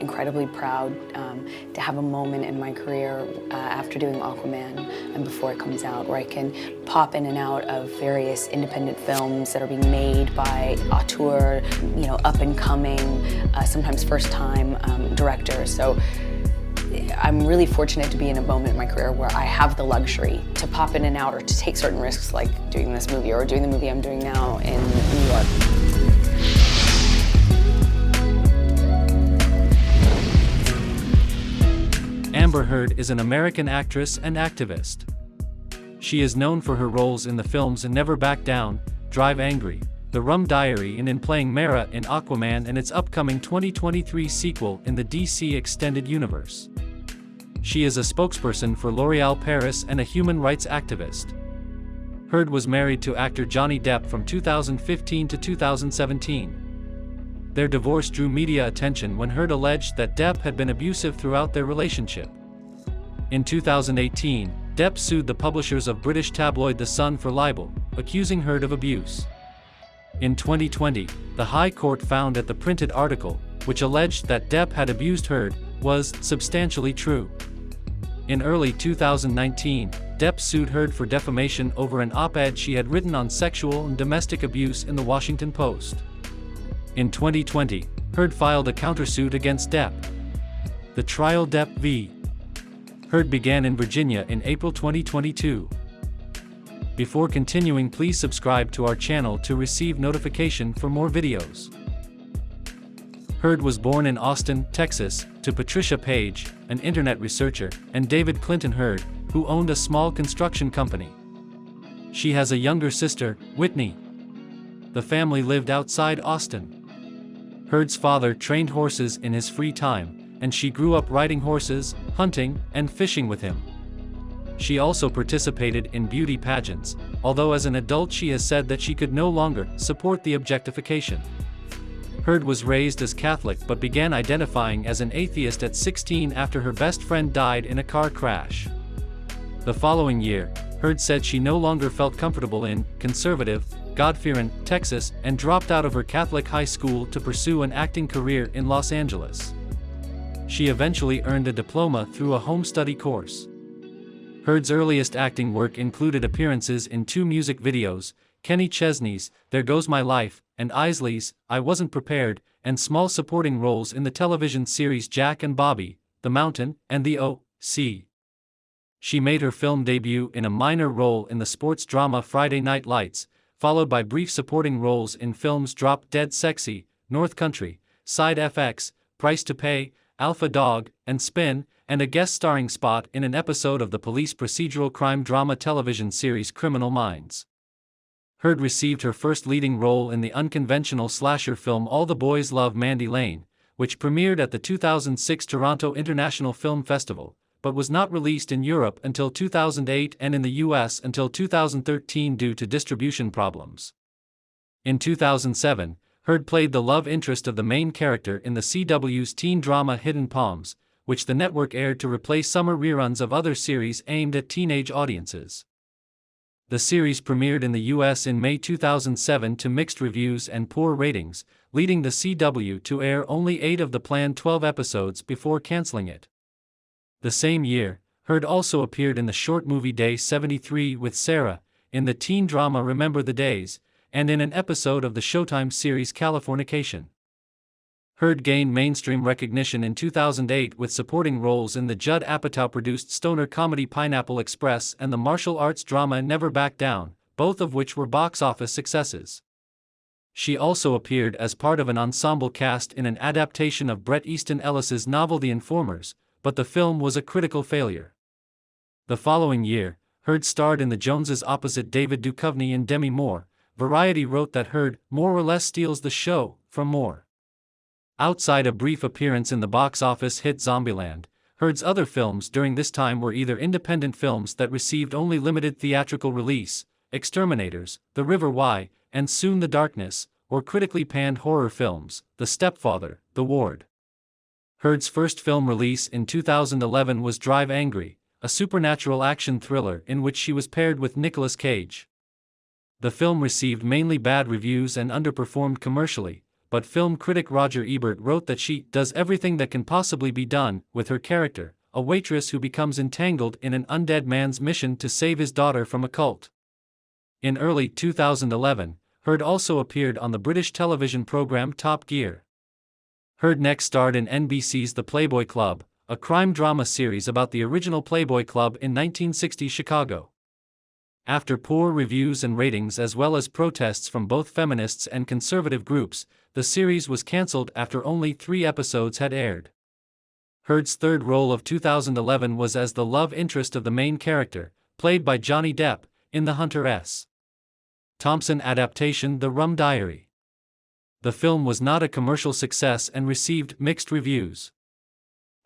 incredibly proud to have a moment in my career after doing Aquaman and before it comes out where I can pop in and out of various independent films that are being made by auteur, up-and-coming, sometimes first-time directors. So I'm really fortunate to be in a moment in my career where I have the luxury to pop in and out or to take certain risks like doing this movie or doing the movie I'm doing now in New York. Amber Heard is an American actress and activist. She is known for her roles in the films Never Back Down, Drive Angry, The Rum Diary, and in playing Mera in Aquaman and its upcoming 2023 sequel in the DC Extended Universe. She is a spokesperson for L'Oréal Paris and a human rights activist. Heard was married to actor Johnny Depp from 2015 to 2017. Their divorce drew media attention when Heard alleged that Depp had been abusive throughout their relationship. In 2018, Depp sued the publishers of British tabloid The Sun for libel, accusing Heard of abuse. In 2020, the High Court found that the printed article, which alleged that Depp had abused Heard, was substantially true. In early 2019, Depp sued Heard for defamation over an op-ed she had written on sexual and domestic abuse in The Washington Post. In 2020, Heard filed a countersuit against Depp. The trial Depp v. Heard began in Virginia in April 2022. Before continuing, please subscribe to our channel to receive notification for more videos. Heard was born in Austin, Texas, to Patricia Page, an internet researcher, and David Clinton Heard, who owned a small construction company. She has a younger sister, Whitney. The family lived outside Austin. Heard's father trained horses in his free time, and she grew up riding horses, hunting, and fishing with him. She also participated in beauty pageants, although as an adult she has said that she could no longer support the objectification. Heard was raised as Catholic but began identifying as an atheist at 16 after her best friend died in a car crash. The following year, Heard said she no longer felt comfortable in conservative, God-fearing Texas and dropped out of her Catholic high school to pursue an acting career in Los Angeles. She eventually earned a diploma through a home study course. Heard's earliest acting work included appearances in 2 music videos, Kenny Chesney's There Goes My Life, and Isley's I Wasn't Prepared, and small supporting roles in the television series Jack and Bobby, The Mountain, and The O.C. She made her film debut in a minor role in the sports drama Friday Night Lights, followed by brief supporting roles in films Drop Dead Sexy, North Country, Side FX, Price to Pay, Alpha Dog, and Spin, and a guest starring spot in an episode of the police procedural crime drama television series Criminal Minds. Heard received her first leading role in the unconventional slasher film All the Boys Love Mandy Lane, which premiered at the 2006 Toronto International Film Festival, but was not released in Europe until 2008 and in the US until 2013 due to distribution problems. In 2007, Heard played the love interest of the main character in the CW's teen drama Hidden Palms, which the network aired to replace summer reruns of other series aimed at teenage audiences. The series premiered in the US in May 2007 to mixed reviews and poor ratings, leading the CW to air only 8 of the planned 12 episodes before canceling it. The same year, Heard also appeared in the short movie Day 73 with Sarah, in the teen drama Remember the Days, and in an episode of the Showtime series Californication. Heard gained mainstream recognition in 2008 with supporting roles in the Judd Apatow-produced stoner comedy Pineapple Express and the martial arts drama Never Back Down, both of which were box office successes. She also appeared as part of an ensemble cast in an adaptation of Bret Easton Ellis's novel The Informers, but the film was a critical failure. The following year, Heard starred in the Joneses opposite David Duchovny and Demi Moore. Variety wrote that Heard more or less steals the show from Moore. Outside a brief appearance in the box office hit Zombieland, Heard's other films during this time were either independent films that received only limited theatrical release, Exterminators, The River Why, and Soon the Darkness, or critically panned horror films, The Stepfather, The Ward. Heard's first film release in 2011 was Drive Angry, a supernatural action thriller in which she was paired with Nicolas Cage. The film received mainly bad reviews and underperformed commercially, but film critic Roger Ebert wrote that she does everything that can possibly be done with her character, a waitress who becomes entangled in an undead man's mission to save his daughter from a cult. In early 2011, Heard also appeared on the British television program Top Gear. Heard next starred in NBC's The Playboy Club, a crime drama series about the original Playboy Club in 1960 Chicago. After poor reviews and ratings as well as protests from both feminists and conservative groups, the series was cancelled after only 3 episodes had aired. Heard's third role of 2011 was as the love interest of the main character, played by Johnny Depp, in the Hunter S. Thompson adaptation The Rum Diary. The film was not a commercial success and received mixed reviews.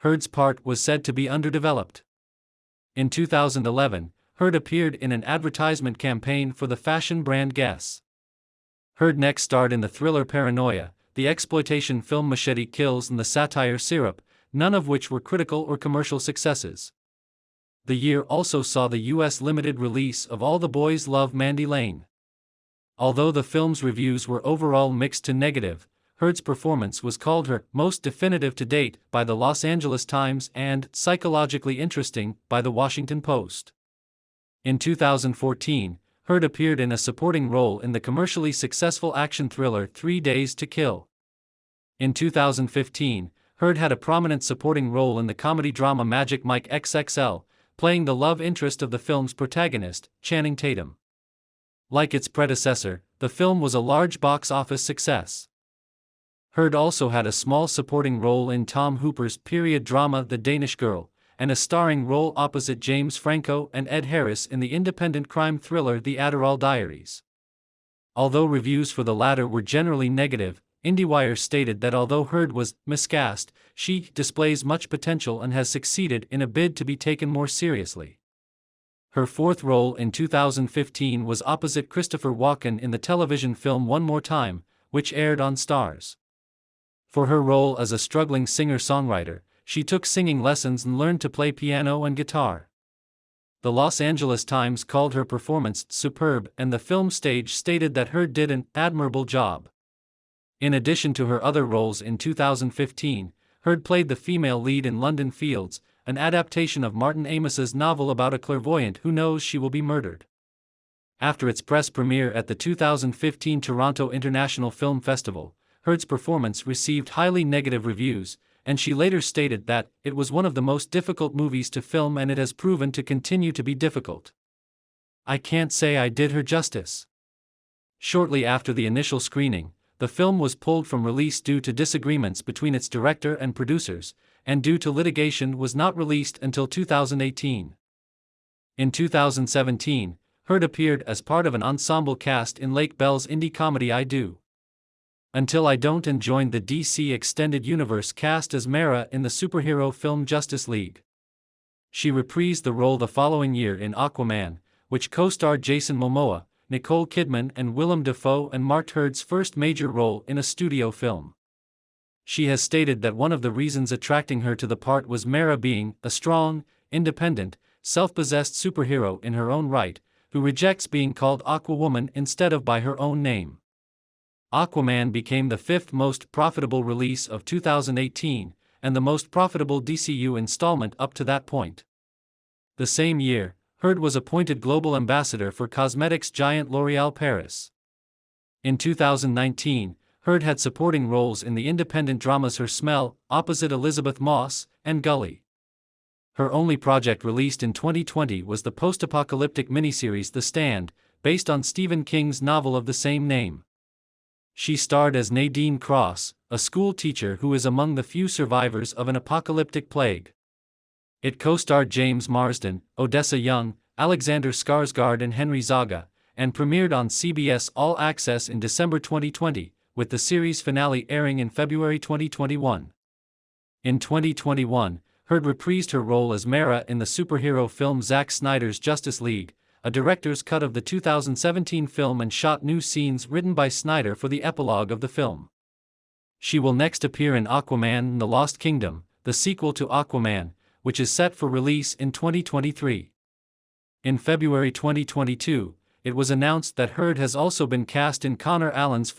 Heard's part was said to be underdeveloped. In 2011, Heard appeared in an advertisement campaign for the fashion brand Guess. Heard next starred in the thriller Paranoia, the exploitation film Machete Kills and the satire Syrup, none of which were critical or commercial successes. The year also saw the U.S. limited release of All the Boys Love Mandy Lane. Although the film's reviews were overall mixed to negative, Heard's performance was called her most definitive to date by the Los Angeles Times and psychologically interesting by the Washington Post. In 2014, Heard appeared in a supporting role in the commercially successful action thriller 3 Days to Kill. In 2015, Heard had a prominent supporting role in the comedy drama Magic Mike XXL, playing the love interest of the film's protagonist, Channing Tatum. Like its predecessor, the film was a large box office success. Heard also had a small supporting role in Tom Hooper's period drama The Danish Girl, and a starring role opposite James Franco and Ed Harris in the independent crime thriller The Adderall Diaries. Although reviews for the latter were generally negative, IndieWire stated that although Heard was miscast, she displays much potential and has succeeded in a bid to be taken more seriously. Her fourth role in 2015 was opposite Christopher Walken in the television film One More Time, which aired on Starz. For her role as a struggling singer-songwriter, she took singing lessons and learned to play piano and guitar. The Los Angeles Times called her performance superb, and the film stage stated that Heard did an admirable job. In addition to her other roles in 2015, Heard played the female lead in London Fields, an adaptation of Martin Amos's novel about a clairvoyant who knows she will be murdered. After its press premiere at the 2015 Toronto International Film Festival, Heard's performance received highly negative reviews, and she later stated that it was one of the most difficult movies to film and it has proven to continue to be difficult. I can't say I did her justice. Shortly after the initial screening, the film was pulled from release due to disagreements between its director and producers, and due to litigation was not released until 2018. In 2017, Heard appeared as part of an ensemble cast in Lake Bell's indie comedy I Do Until I Don't and joined the DC Extended Universe cast as Mera in the superhero film Justice League. She reprised the role the following year in Aquaman, which co-starred Jason Momoa, Nicole Kidman and Willem Dafoe and marked Heard's first major role in a studio film. She has stated that one of the reasons attracting her to the part was Mera being a strong, independent, self-possessed superhero in her own right, who rejects being called Aquawoman instead of by her own name. Aquaman became the 5th most profitable release of 2018, and the most profitable DCEU installment up to that point. The same year, Heard was appointed global ambassador for cosmetics giant L'Oréal Paris. In 2019, Heard had supporting roles in the independent dramas Her Smell, opposite Elizabeth Moss, and Gully. Her only project released in 2020 was the post-apocalyptic miniseries The Stand, based on Stephen King's novel of the same name. She starred as Nadine Cross, a school teacher who is among the few survivors of an apocalyptic plague. It co-starred James Marsden, Odessa Young, Alexander Skarsgård and Henry Zaga, and premiered on CBS All Access in December 2020, with the series finale airing in February 2021. In 2021, Heard reprised her role as Mera in the superhero film Zack Snyder's Justice League, a director's cut of the 2017 film, and shot new scenes written by Snyder for the epilogue of the film. She will next appear in Aquaman and the Lost Kingdom, the sequel to Aquaman, which is set for release in 2023. In February 2022, it was announced that Heard has also been cast in Connor Allen's